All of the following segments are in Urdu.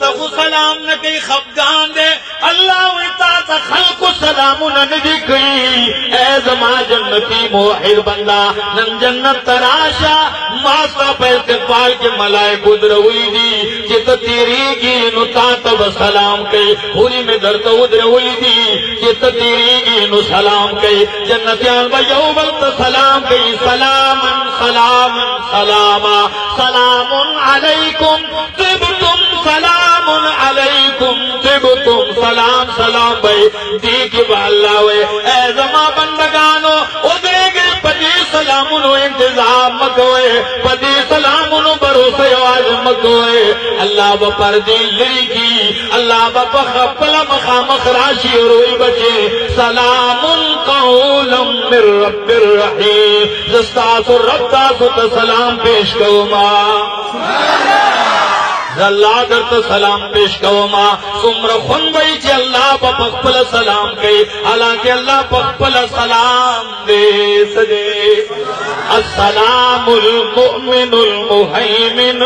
تخو سلام نکی خفگان دے اللہ ویتا تا خلق سلامنا ندی کئی اے زما جنتی موحد بندہ نن جنت تراشا ماستا پہ استقبال کے ملائکو دروئی دی چیتا تیری گی نو تا تب سلام کئی پوری میں درتا دروئی دی چیتا تیری گی نو سلام کئی جنتیان با یو بلت سلام کئی سلاما سلاما سلاما سلام علیکم طبتم سلام علیکم طبتم سلام سلام بھائی دیکھ با اللہ وے اے زما بندگانو ادھے گئے پدی سلامنو انتظام مکوئے پدی سلامنو بروسے آج مکوئے اللہ با پردی لری کی اللہ با پخپل مخام خراشی روئی بچے سلام قولا من رب الرحیم زستاس رب تاسو تسلام پیش کرو اللہ درت سلام پیش کرو ماں سمر خون بھئی چی اللہ پا پخپل سلام کئی حالانکہ اللہ پخپل سلام دے سجے السلام المؤمن المحیمن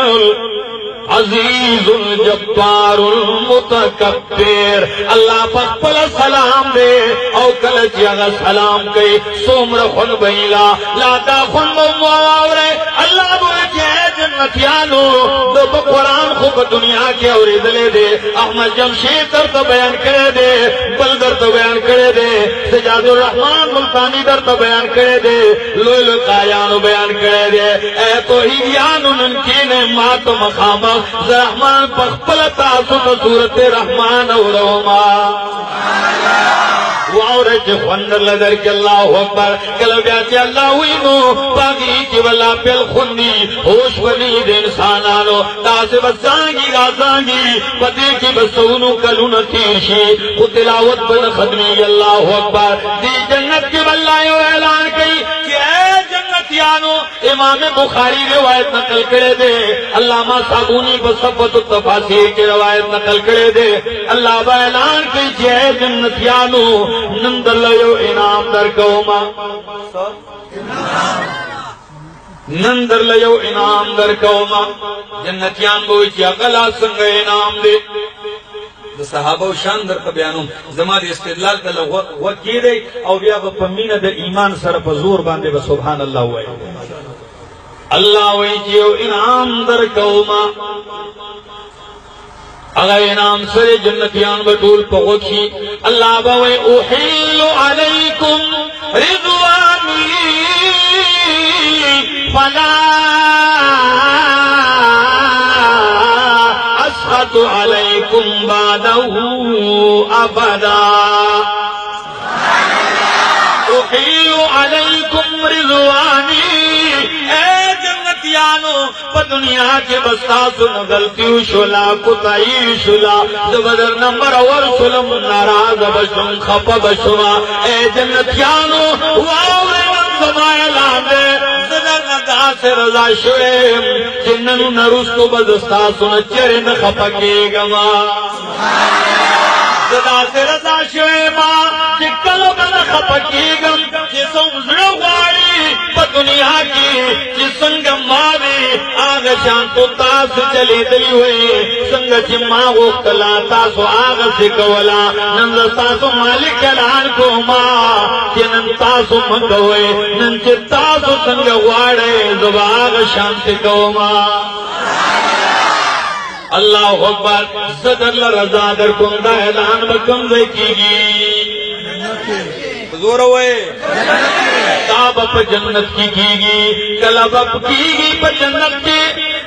عزیز الجبار المتکبر اللہ پخپل سلام دے او کلچی اگر سلام کئی سمر خون بھئی لا تا خون بھئی اللہ بھئی چی ہے جنتیانو دو قرآن خوب دنیا کے اوری دلے دے احمد جمشید در تو بیان کرے دے بل در تو بیان کرے دے سجاد الرحمن ملتانی در تو بیان کرے دے لول قایانو بیان کرے دے اے توحیدیانو ننکین مات و مقام رحمان پخپل تاسو صورت رحمان و روما وعورت خندر لدر کے اللہ اکبر کلو بیاتی اللہ وینو باقی کی واللہ پیل خندی ہوش ولید انسانانو تاسے بسانگی غازانگی پتے کی بسونو کلون تیرشی خود تلاوت بن خدمی اللہ اکبر دی جنت کی واللہ اعلان کی کہ اے جنتیانو امام بخاری روایت نقل کرے دے علامہ صابونی بصفت التفاصیر کی روایت نقل کرے دے اللہ با اعلان کی کہ اے جنتیانو نندلیو انعام در کوما نندلیو انعام در کوما جنتیان بوئی چی اقلا سنگ انعام دے صحابہ و شان در بیانوں زمان استدلال کا وقت کی دے او بیا پمین دا ایمان سر پا زور باندے با سبحان اللہ ہوئے اللہ وی چیو انعام در کوما اگر انعام سر جنتیان بطول پغوچی اللہ باوے احل علیکم رضوانی فلا اسخط علیکم بعدہ ابدا احل علیکم رضوانی پا دنیا کے بستاسو نگلتیو شلا کتائی شلا زبدر نمبر اور سلم ناراض بشم خپ بشما اے جنتیانو واوے زمائے لامے زدر نگا سے رضا شویم جننو نرستو بزستاسو نچر نخپکے گما زدہ سے رضا شویما چکلو بنخپکے گم جسو زڑواری پا دنیا کی جسنگ ماوی آگا شانتو تاس چلی دلی ہوئی سنگ چما غوکتلا تاسو آگا سکولا ننز تاسو مالک الان کو ما چنن تاسو منگوئے ننچ تاسو سنگ وارے زبا آگا شانت کو ما اللہ اکبر صدر رضا در کندہ اعلان بکم دے کی گی حضور ہوئے تاب اپ جنت کی گی کلب اپ کی پا جنت کی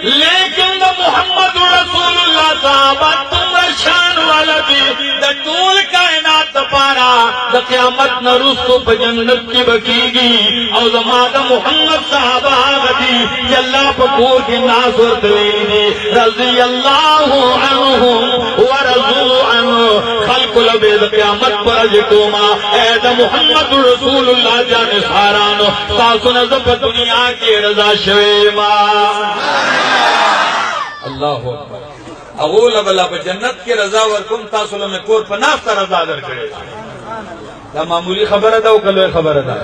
لیکن دا محمد رسول اللہ صحابہ تم شان والا بھی دا طول کائنات پارا دا قیامت نرسو پا جنت کی بکی گی او زمادہ محمد صحابہ آگتی کہ اللہ پا کور کی ناس وردوینی رضی اللہ عنہم ورضو عنہ خلق لبید قیامت پر اجتوما اے دا محمد رسول اللہ جان سارانو ساسو نظف دنیا کی رضا شویما اللہ اکبر اغول بلا پا جنت کی رضا ورکم تاسو لمن کور پا نافتا رضا در کرے دا معمولی خبر دا و کلوے خبر دا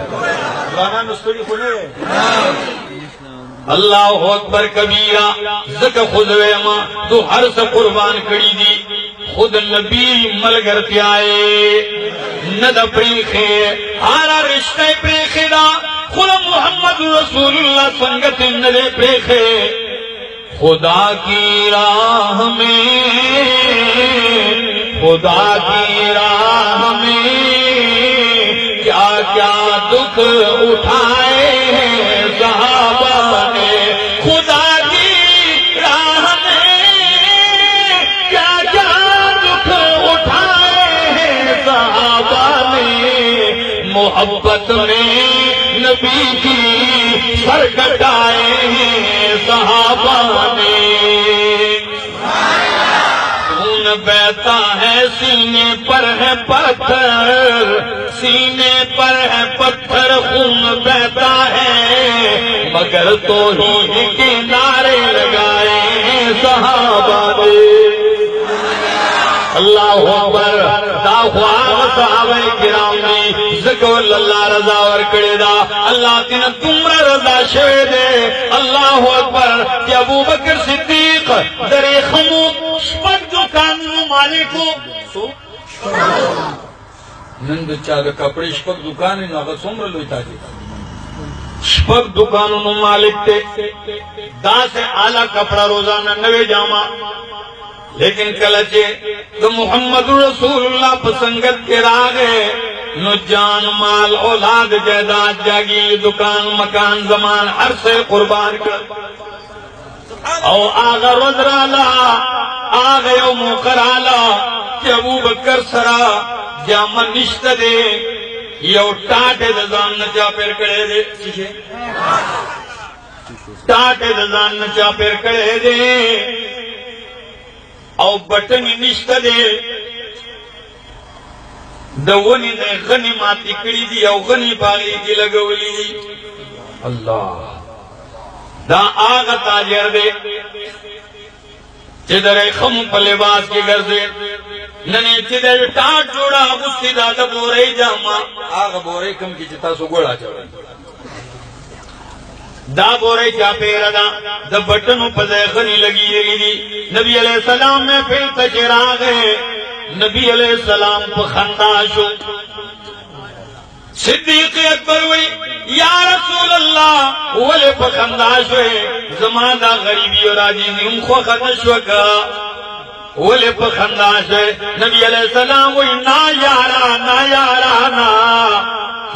رانا نستوری خونے اللہ اکبر کبیرہ زکا خود ویما تو ہر سا قربان کری دی خود نبی ملگر پیائے ند پریخے ہارا رشتہ پریخے دا خود محمد رسول اللہ سنگت ندے پریخے خدا کی راہ میں خدا کی راہ میں کیا کیا دکھ اٹھائے ہیں صحابہ نے خدا کی راہ میں کیا کیا دکھ اٹھائے ہیں صحابہ نے محبت میں نبی کی سر کٹائے ہیں صحابہ نے خون بہتا ہے سینے پر ہے پتھر سینے پر ہے پتھر خون بہتا ہے مگر توحید کے نعرے لگائے ہیں صحابہ نے اللہ اکبر دا خواب صحابہ کرام نے ذکر اللہ رضا ورکڑے دا اللہ تین تمرا رضا شوے دے اللہ اکبر کہ ابو بکر صدیق در خمود شپک دکان مالکو نند چاہ کپڑے شپک دکان ناغا سمر لویتا جی شپک دکانوں مالک تے دا سے اعلیٰ کپڑا روزانہ نوے جامع لیکن کلچے تو محمد رسول اللہ پسنگت کے راگے نو جان مال اولاد جائیداد جاگی دکان مکان زمان ہر سے قربان کر او آغا رضرالا آغا یوم قرالا کہ ابو بکر سرا جامع نشت دے یو ٹاٹے دزان نچا پیر کڑے دے ٹاٹے دزان نچا پیر کڑے دے او بٹن نشت دے دونی نے غنی ماتی کری دی او غنی باغی کی لگولی دی اللہ دا آغا تاجر دے چدر خم پا لباس کی گرزے ننے چدر ٹاٹ جوڑا غصی دا دا بورے جاما آغا بورے کم کی چتا سو گوڑا چوڑا دا بورے چاپے ردا دا بٹنوں پزے غنی لگی دی نبی علیہ السلام میں پھر تشرا گئے نبی علیہ السلام پہ خنداشو صدیق اکبر ہوئی یا رسول اللہ ولے پہ خنداشو زمانہ غریبی اور عاجزی ہم خو خدشو کا ولے پہ خنداشو نبی علیہ السلام ہوئی نا یارا نا یارا نا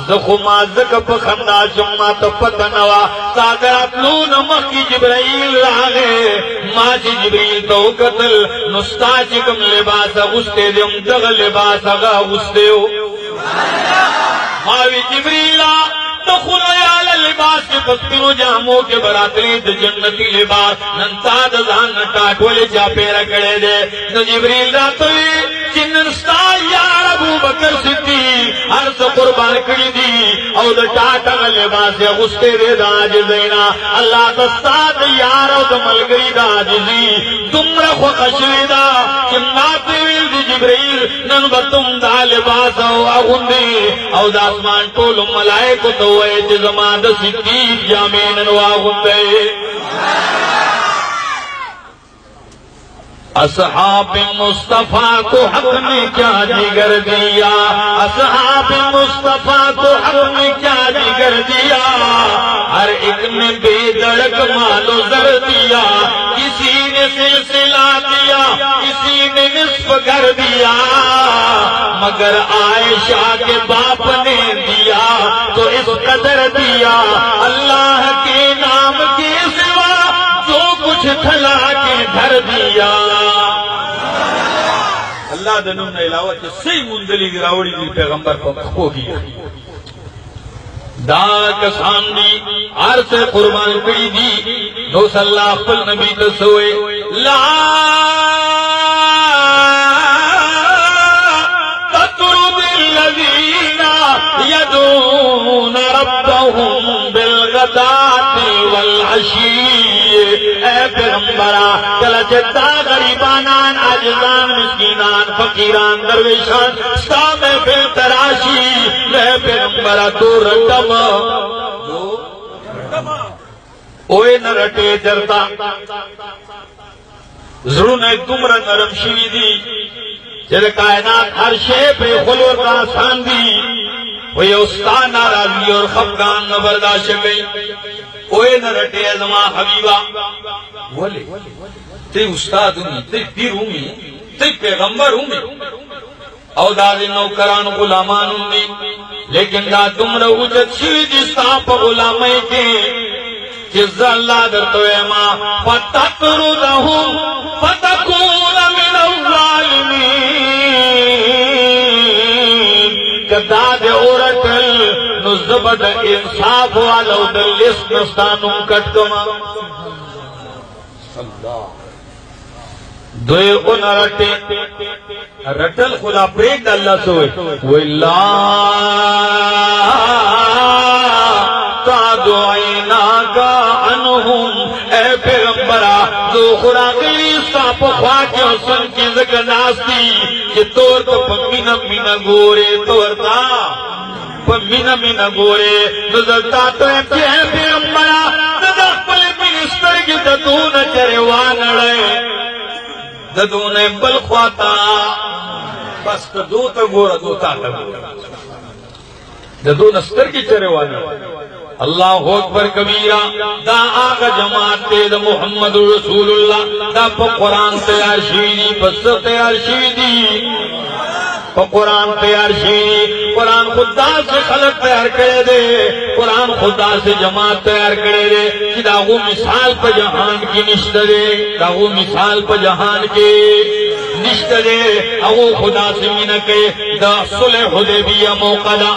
زخو ما زکا پا خندا شما تا پتنوا ساگرات لون مخی جبرائیل راگے ما چی جبریل تو قتل نستا چکم لباسا غستے دے ام دغ لباسا غا غستے ہو ماوی جبریلا تخلو یالا لباس کے پسپنو جامو کے براتلی دا جنتی لباس ننتا دا زان نٹاٹولے چاپیرہ کڑے دے نو جبریل راتوی چننستا یار ابو بکر صدیق ہر سا قربان کری دی او دا ٹاٹا لباس یا غستے دے دا آجزینا اللہ دستا دا یار او دا ملگری دا آجزی تم رخو خشوی دا چمناتی ویل دی جبریل ننبا تم دا لباس او آغندی او دا اسمان طول ملائکو تو ویچ زمان دا صدیق جامین او آغندی اصحاب مصطفیٰ کو حق نے کیا جگر دیا اصحاب مصطفیٰ کو حق نے کیا جگر دیا ہر ایک نے بے دڑک مال و زر دیا کسی نے سلسلہ دیا کسی نے نصف کر دیا مگر عائشہ کے باپ نے دیا تو اس قدر دیا اللہ کے نام کے سوا جو کچھ تھلا کے دھر دیا اللہ دنوں نے علاوہ کہ صحیح مندلی گراوڑی دی پیغمبر پر ہو گیا دا کسان دی عرص قربان کری دی نو صلی اللہ پر نبی تسوئے لا تطرد الذین یدون ربهم بالغداة والعشی اے پیغمبرہ کلا جتا غریبانان عاجزان مسکینان فقیران درویشان ستا محفل تراشی اے پیغمبرہ تو رٹم اوے نرٹے جرتا زرون تمر نرم شوی دی جل کائنات ہر شے پہ خلور کا آسان دی وہی استاد ناراضی اور خفگان نہ برداشت گئی اوے نرٹے زما حبیبہ بولے تے استاد ہوں تے پیر ہوں تے پیغمبر ہوں او داد نوکران غلامان ہوں لیکن دا تمر اجت شوی جستا پا غلامی کے جز اللہ درتو ایما فتطردہم فتکون من الظالمین کداد عورتل نزبد انصاف والو دلس نستانم کٹکما دوئے ان رٹے رٹل خدا پریک دا اللہ سوئے وَإِلَّا تَعْدُعِنَاكَ عَنْهُمْ اے پیغمبرہ دو خوراقی ساپ خواہ کے حسن کی ذکر ناستی کہ طور تو پمینا مینا گورے طورتا پمینا مینا گورے نظرتا تو اے پیغمبرہ نظر پل منسٹر کی ددون چروان رہے ددون بل خواتا بس دو تا گورا دو تا گورا ددون استر کی چروان اللہ اکبر کبیرہ دا آگا جماعت تے دا محمد رسول اللہ دا پا قرآن تیار شیدی پس تیار شیدی پا قرآن تیار شیدی قرآن خدا سے خلق تیار کرے دے قرآن خدا سے جماعت تیار کرے دے کہ دا وہ مثال پا جہان کی نشت دے دا وہ مثال پا جہان کی نشت دے او خدا سے منکے دا صلح حدیبیہ موقع دا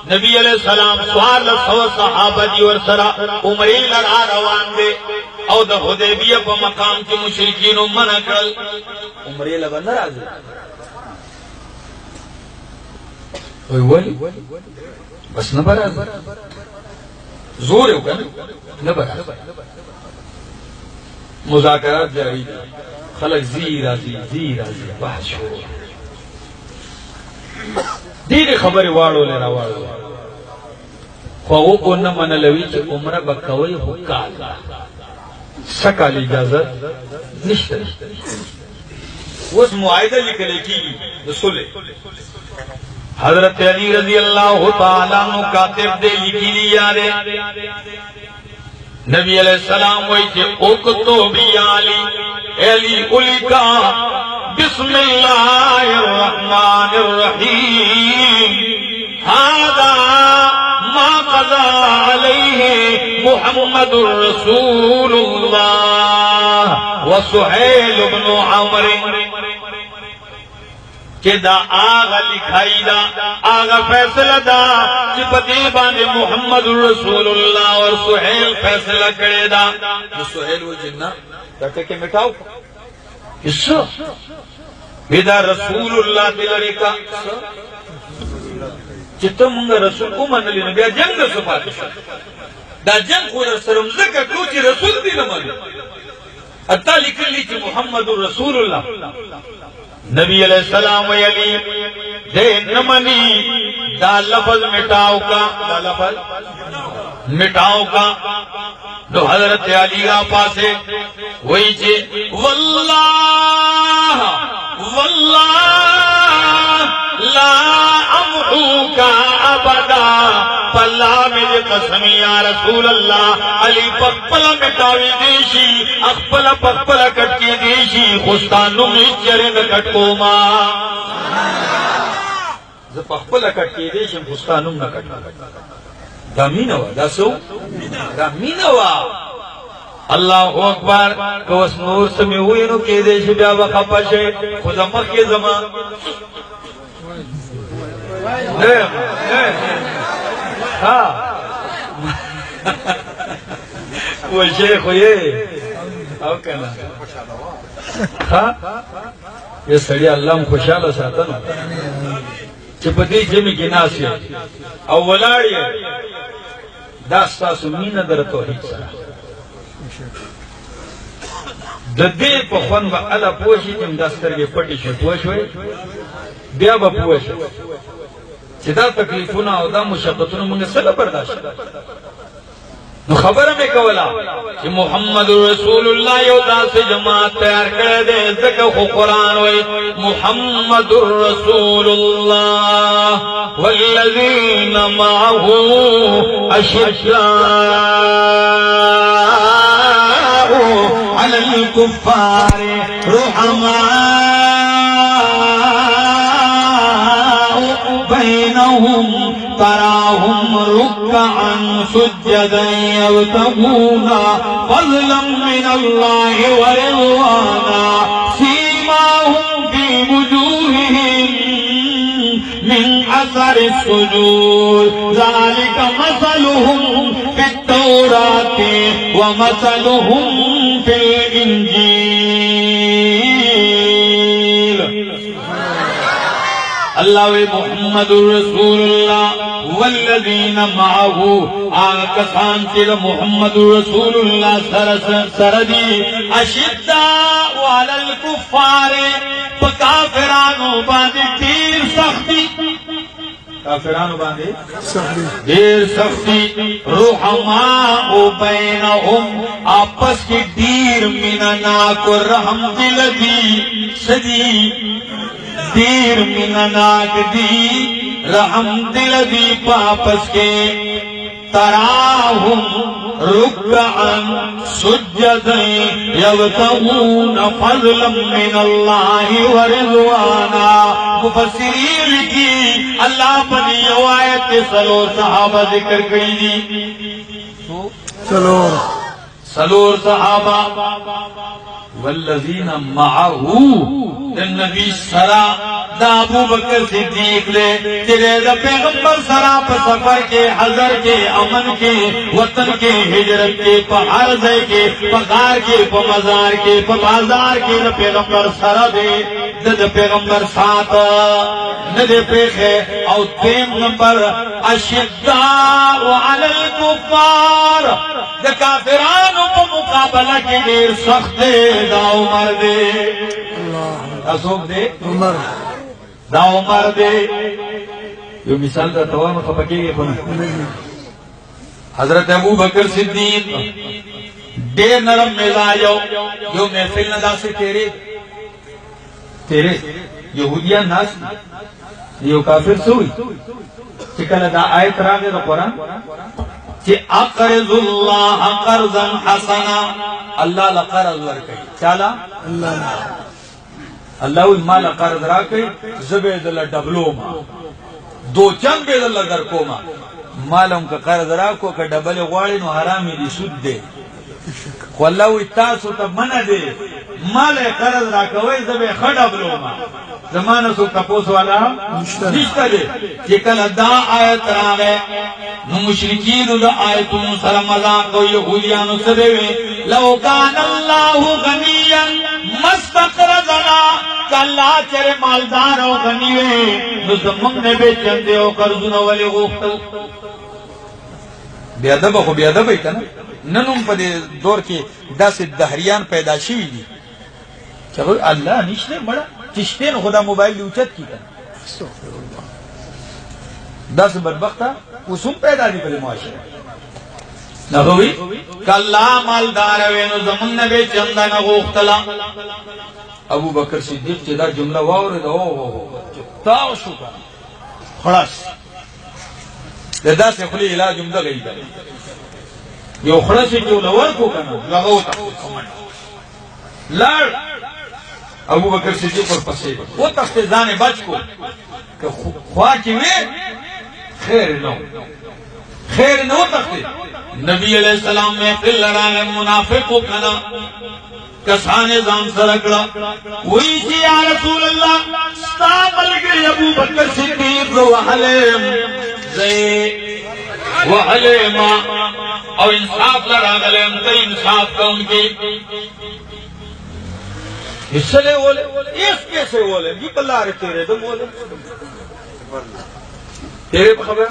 نبی علیہ السلام سوار لسو صحابہ دی ورسرہ عمری لڑا روان دے او دا حدیبیہ پا مقام کی مشرکین منع کرل عمری لگا نراز اوئی ولی بس نبراز زور ہوگا نبراز مذاکرات جاری خلق زیر آزی بحث شروع دیر خبر واڑو لینا واڑو خواہو کو نمان لوی چی عمرہ بکوئی حکال سکال اجازت نشتر وہ اس معاہدہ لکلے کی رسولے حضرت علی رضی اللہ تعالیٰ عنہ کاتب دے لکھی لیا رے نبی علیہ السلام وہی کہ اکتبی علی کا بسم اللہ الرحمن الرحیم هذا ما قضى علیہ محمد رسول اللہ وسہیل بن عمر کہ دا آغا لکھائی دا آغا فیصلہ دا کہ پتیبان محمد رسول اللہ اور سہیل فیصلہ کرے دا جو سہیل وہ جنہ رکھے کے مٹاؤ کسا بیدا رسول اللہ دلارے کا چتا منگا رسول کو مانا لینا بیا جنگ سپاہ دا جنگ خود سرم ذکر کو چی رسول دی نمانے اتا لکھن لی چی محمد رسول اللہ نبی علیہ السلام و علی دے نمانی دا لفظ مٹاؤ کا دا لفظ مٹاؤ کا تو حضرت علی کا پاسے وہی چھے واللہ لا امحوکا ابدا پلا میرے قسمی یا رسول اللہ علی پکپلا مٹاوی دیشی اخپلا پکپلا کٹکی دیشی خستانو میں چرے نہ کٹکو ماں زب پکپلا کٹکی دیشی خستانو نہ کٹکو دا مینوا دا سو دا مینوا اللہ اکبر کہ اس نور سمی ہوئی نو کہ دیشی بیا وقا پشے خود امک کے زمان وہ شیخ ہوئے او کنا یہ سڑی اللہ ہم خوشحال ساتا نا چپتی جمی کی ناسی او ولاڑی داستا سمین در توحید سرا ددی پخون با علا پوشی جم داستر کے پٹی شو پوش ہوئے بیا با پوش چی دا تکلیفونا او دا مشقتونا منگا سلا برداشت نو خبر میں کولا کہ محمد رسول اللہ یودا سے جماعت تیار کر دے ذکر قرآن ہوئی محمد رسول اللہ والذین معه اشداء علی الکفار رحماء بینہم تراہم رکعا سجدا یبتغون فضلا من اللہ ورضوانا سیماہم فی وجوہہم من اثر السجود ذلك مثلهم في التوراة ومثلهم في الإنجيل اللہ محمد رسول اللہ والذین معه آگا کسان چیز محمد رسول اللہ سردی اشداء علی الکفار کافرانو باندے دیر سختی کافرانو باندے دیر سختی رحماء بینہم آپس کی دیر منناک و رحم دل دی سدی دیر منناک دی رحم دل دی پاپس کے تراہم رکعا سجدا یبتغون فضلا من اللہ ورضوانا مفسرین کی اللہ بنی روایت سلور صحابہ ذکر کری دی سلور صحابہ والذین معه النبی سرا دا ابو بکر صدیق لے تیرے دا پیغمبر سرا پا سفر کے حضر کے امن کے وطن کے ہجرت کے پا عرضے کے پا غار کے پا مزار کے پا بازار کے دا پیغمبر سرا دے دا پیغمبر ساتھ ندے پیخے او تیم نمبر اشداء علی الکفار دا کافرانو پا مقابلہ کے دیر سخت دا عمر دے اسوک دے عمر دا عمر دے جو مثال دا توان خپکے گئے کھونا حضرت ابو بکر صدیق دیر نرم مزاجو جو محفل ندا سے تیرے یہودیان ناس یہ کافر سوئی چکل دا آیت راگے دا قرآن کہ اقرض اللہ قرضا حسنا اللہ لقرض ورکئی چالا اللہ مال قرض راکئی زبید اللہ ڈبلو ما دو چند بید اللہ درکو ما مالم کا قرض راکو کا ڈبل غواری نو حرامی دی سود دے خو اللہ اتاسو تا منع دے مال قرض راکوئی زبید خڑ ڈبلو ما زمانہ سو تپوس والا نشتہ دے چکل دا آیت راگے نو مشرکین دا آیتون سر مذاق و یہودیانو سدوے لو کان اللہ غنیا مستقرضنا کہ اللہ چرے مالدار و غنیوے نو زمان نے بے چندے و قرضون ولی غوختل بیادب خو بیادب ایتا نا ننم پا دے دور کے دا سے دہریان پیدا شوی دی چاہو اللہ نشتے بڑا چشتے نو خدا موبائل لیوچت کی کنا دا سے بدبختہ اسم پیدا دی پلی معاشرہ نبوی کہ اللہ مالدار وینو زمن نبی چندہ نغوختلا ابو بکر صدیق چیدہ جملہ وارد تاو شکا خلاص دا سے خلی علا جملہ گئی دا یو خلاصی جو لور کو کنا لغوتا لڑ ابو بکر صدیق اور پسے وہ تخت زانے بچ کو کہ خواہ کی میں خیر نو تخت نبی علیہ السلام میں قل لڑانے منافق کو کنا کسانے زام سرکڑا وہی چی یا رسول اللہ ستا ملگری ابو بکر صدیق وحلیم زی وحلیما اور انصاف لڑا گلیم تی انصاف کا ان کی اس لئے بولے اس کیسے بولے یہ پلا رہے تیرے تو بولے تیرے پا خبر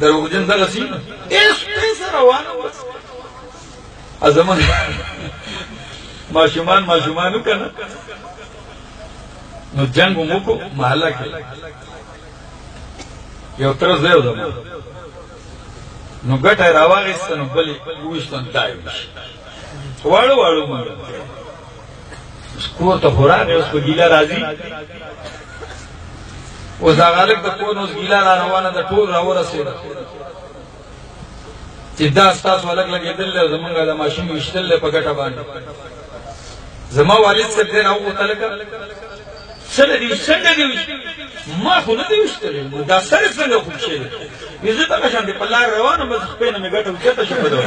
دروگ جن دا غسیم اس کیسے روانا ازمان معشومانو کنا نو جنگو موکو محلہ کے یہ اترس دے ہو زمان نو گٹا راواغیستا نو بلی گوشتن دائیوش وارو وارو مانگا اس کور تا خوراک ہے، اس کو گیلا رازی اس آغالک دا کور اس گیلا را روانا دا ٹول راو رسی چی دا استاس والک لگی دل لے زمانگا دا ماشین وشتل لے پا گٹا بانی زمان والد سے دیر آو ہوتا لکا سنگ دیوش ما خونه دیوشتلی دا سر سنگ خوب شیده ویزتا کشان دی پلار روانم بس خپینه می گٹا وچتا شو بدو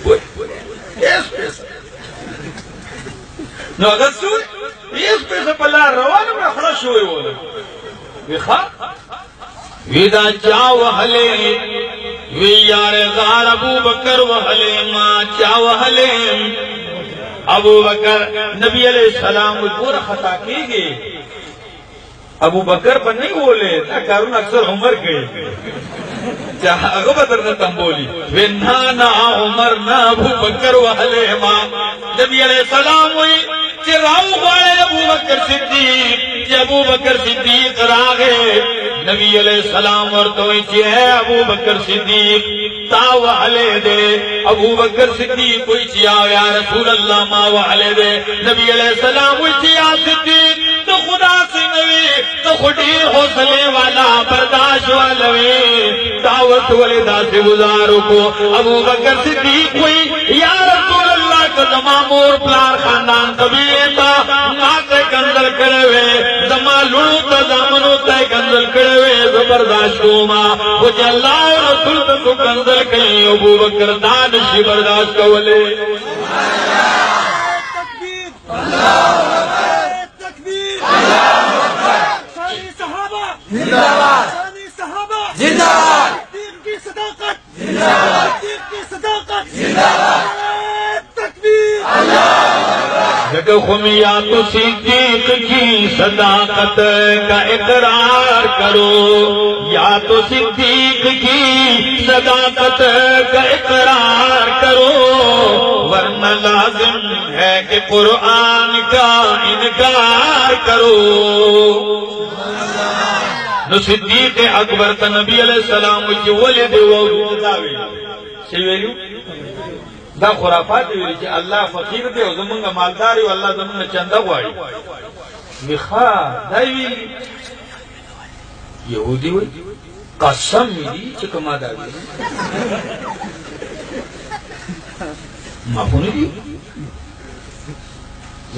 ایس پیسا نو اگر سوئی ایس پیسا پلار روانم اخلا شوئی بولا ویخوا ویدا چا وحلے وی یار غار ابو بکر وحلے ما چا وحلے ابو بکر نبی علیہ السلام پورا خطا کی گئی ابو بکر پر نہیں بولے تا کارون اکثر عمر گئے اگو بدر نتم بولی وینانا عمر نا ابو بکر وحلے ما نبی علیہ السلام ہوئی چی راو بارے ابو بکر صدیق چی ابو بکر صدیق راگے نبی علیہ السلام ورطوئی چی ہے ابو بکر صدیق تا وحلے دے ابو بکر صدیق کوئی چی آو یا رسول اللہ ما وحلے دے نبی علیہ السلام کوئی چی آ صدیق تو خدا سے نوی تو خودی حوصلے والا برداشت والوے دعوت والدہ سے گزارو کو ابو بکر صدیق کوئی یا رسول اللہ کا زمان مور پلار خاندان قبیلے تا ماتے کنزل کروے زمان لڑو تا زمانو تا کنزل کروے زبرداشتو ما کچھ اللہ رسول تا کو کنزل کہیں ابو بکر دانشی برداشت کولے تکبیر اللہ تکبیر سانی صحابہ زندہ باد سانی صحابہ زندہ باد دین کی صداقت زندہ باد دین کی صداقت زندہ باد تکبیر جگ خمیات صدیق کی صداقت کا اقرار کرو یا تو صدیق کی صداقت کا اقرار کرو ورنہ لازم ہے کہ قرآن کا انکار کرو نو صدیق اکبر تا نبی علیہ السلام کی ولد ووجوداوی سیویلیو دا خرافات ویلی چی اللہ فقیر دے و زمانگا مالداری و اللہ زمانگا چندہ گواری ویخوا دائیوی یہودی وی قسم میلی چکما داوی مافونی دی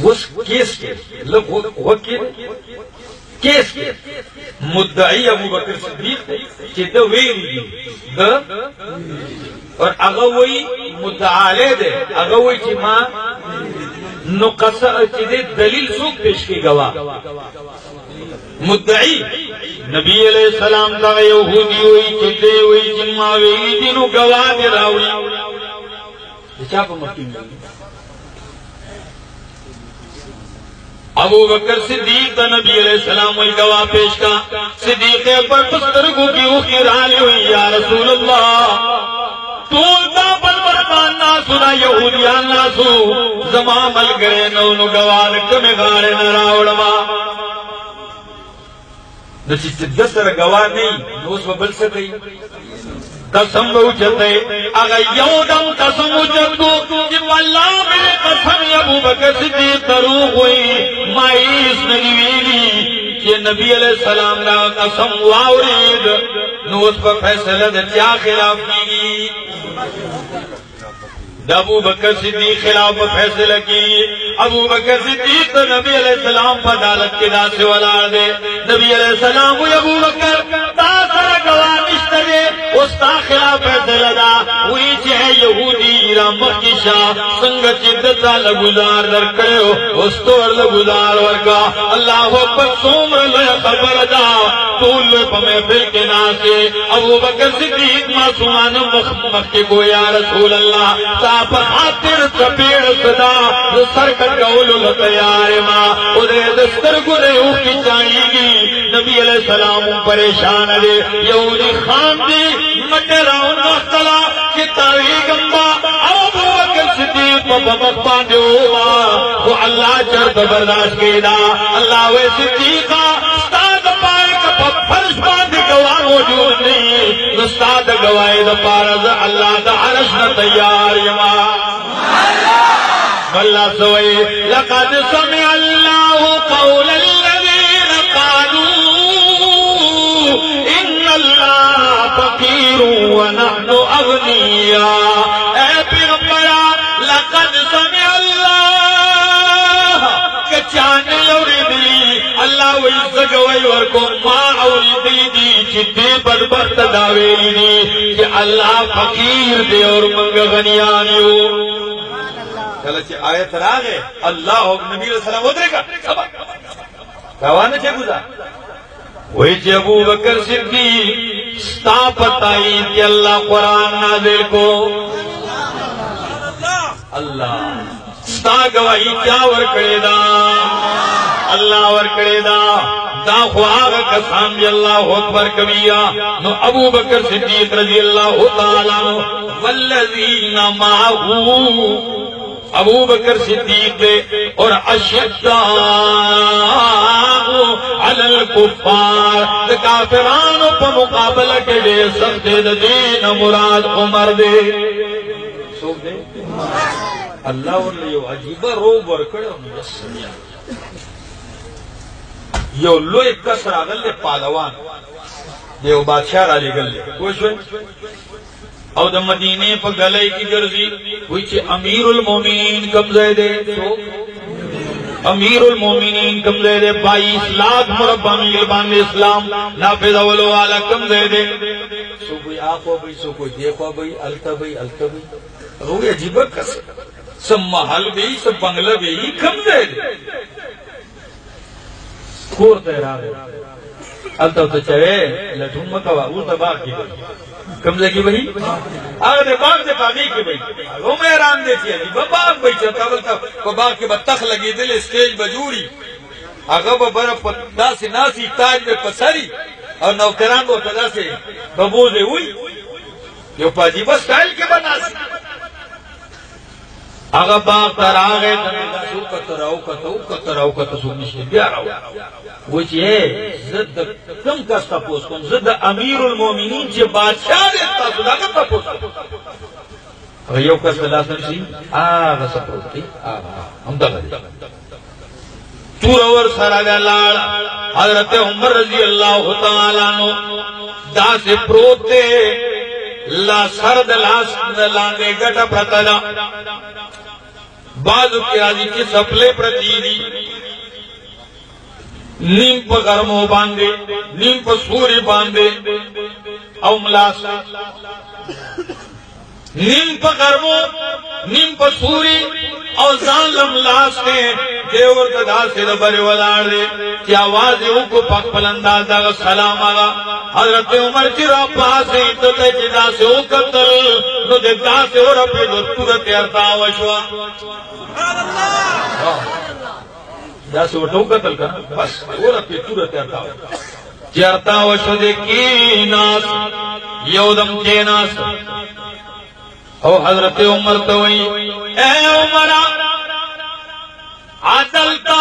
اس کیس کے وکیل کیس کے مدعی ابو بکر صدیق چی دو ویلی دی اور اگوی متعالے دے اگوی چی ماں نقصہ چی دے دلیل سوک پیش کی گواہ مدعی نبی علیہ السلام دا یہودی ہوئی چی دے ہوئی چی ماں ویلی دینو گواہ دے راوی چاپا مکی ملی ابو بکر صدیق دا نبی علیہ السلام وی گواہ پیش کا صدیق اکبر پسترگو کی اخیر آلی ہوئی یا رسول اللہ تو دا بلبرمان ناسو نا یہودیان ناسو زمان مل گرے نونو گوان کمی غارے نراوڑما نچی دستر گوان نہیں نوس و بل سکئی قسم بوچھتے اگر یودم قسم بوچھتو کہ واللہ میرے قسم ابو بکر صدیق دروغ ہوئی مائیس نگویلی کہ نبی علیہ السلام نے قسم واورید نو اس پر فیصلہ دے کیا خلاف کی ابو بکر صدیق خلاف فیصلہ کی ابو بکر صدیق نبی علیہ السلام پر عدالت کے دا سے ولار دے نبی علیہ السلام وہ ابو بکر تا سر گواہ نشترے اس تا خلاف فیصلہ دا وہی چاہے یہودی رامک کی شاہ سنگ چدتا لگزار در کرے ہو اس طور لگزار ورگا اللہ اکبر سومر لے خبر دا طول لے پمیں پھر کے ناسے ابو بکر صدیق معصومان مخمق کے کو یا رسول اللہ پر خاطر چپیڑ صدا سر کٹ گولو لتیار ماں ادھے دستر گرے اوکی چاہی گی نبی علیہ السلام پریشان دے یہودی خان دی مٹراؤن مختلا کہ تاوی گمبا ابو بکر صدیق بمک پاندے ہوا وہ اللہ چرد برداشت کے دا اللہ وے صدیقہ ستاد پائے گواہی دا پارز اللہ دا عرش نہ تیار یما اللہ سوئی لقد سمع اللہ قول الذین قالوا ان اللہ فقیر ونحن اغنیاء اے پیغمبرہ لقد سمع اللہ کچانے اوری دی اللہ ویسا گوئی ورکو ما اوری دی چدی بدبخت داویلی دی کہ اللہ فقیر دے اور منگ غنیانیو چلچے آیت راگے اللہ اور نبی علیہ السلام ادھرے گا روانا چھے گزا وہی چی ابو بکر صدیق ستا پتائی کہ اللہ قرآن نازل کو اللہ ستا گواہی کیا ورکڑے دا اللہ ورکڑے دا دا خواہ کسان دی اللہ اکبر کبیرہ نو ابو بکر صدیق رضی اللہ تعالیٰ والذین معہو ابو بکر صدیق دے اور اشداء علی الکفار دے کافرانوں پا مقابلہ کے دے سخت دین مراد عمر دے سوک دے اللہ ورلے یو عجیبہ روب ورکڑے اور مجسمیہ یو لوئی کسر آگل دے پالوان دیو بادشاہ را لے گل لے کوشوئی او دا مدینے پا گلے کی گرزی وہی چھے امیر المومنین کم زیدے امیر المومنین کم زیدے 22 لاکھ مربع میل باندے اسلام نافذ اولو والا کم زیدے سو کوئی آقو بھئی سو کوئی دیکھو بھئی التا بھئی روی عجیبہ کسر سب محل بھی سب بنگلہ بھی کم زیدے کور تیرا التا تو چاہے لٹھون مکوا وہ تباہ کی گئی کمزے کی بھئی آگے دے باغ دے باغی کی بھئی وہ میران دیتی ہے باغ بھئی چاہتا بلتا وہ باغ کے بطخ لگی دل اسٹیج بجوری آگا برا پتا سے ناسی تاج میں پسری اور نوکران کو پتا سے ببوزے ہوئی جو پاجی بس سٹائل کے بنا سی آگا باغ تر آگے سو کتراؤ سو مشکل بیا راؤ وہ چھے زد کم کستا پوس کن زد امیر المومنین چھے بادشاہ دیتا سدا کم پوس کن اگر یو کستا لاسن سی آگا سا پوس تی ہم دا گھر چور اور سارا دے لال حضرت عمر رضی اللہ تعالیٰ نو دا سے پروتے لا سرد لاندے گٹا پرتلا بعض کی راضی کی سپلے پرتی دی نیم پا گرمو باندے نیم پا سوری باندے او ملاس نیم پا گرمو نیم پا سوری او ظالم لاس نے دیور دا سے دبر ولار دے کہ آواز او کو پاک پلنداز دا سلام آگا حضرت عمر کی را پاس ہے تو تے جدا سے او قتل نو دے دا سے اور اپنے دستورت ارتا وشوا دا سے وہ ٹو قتل کرنا بس اور اپنے دستورت ارتا وشوا چرتا وشو دے کی ناس یودم کے ناس او حضرت عمر توئی اے عمرہ عدل تا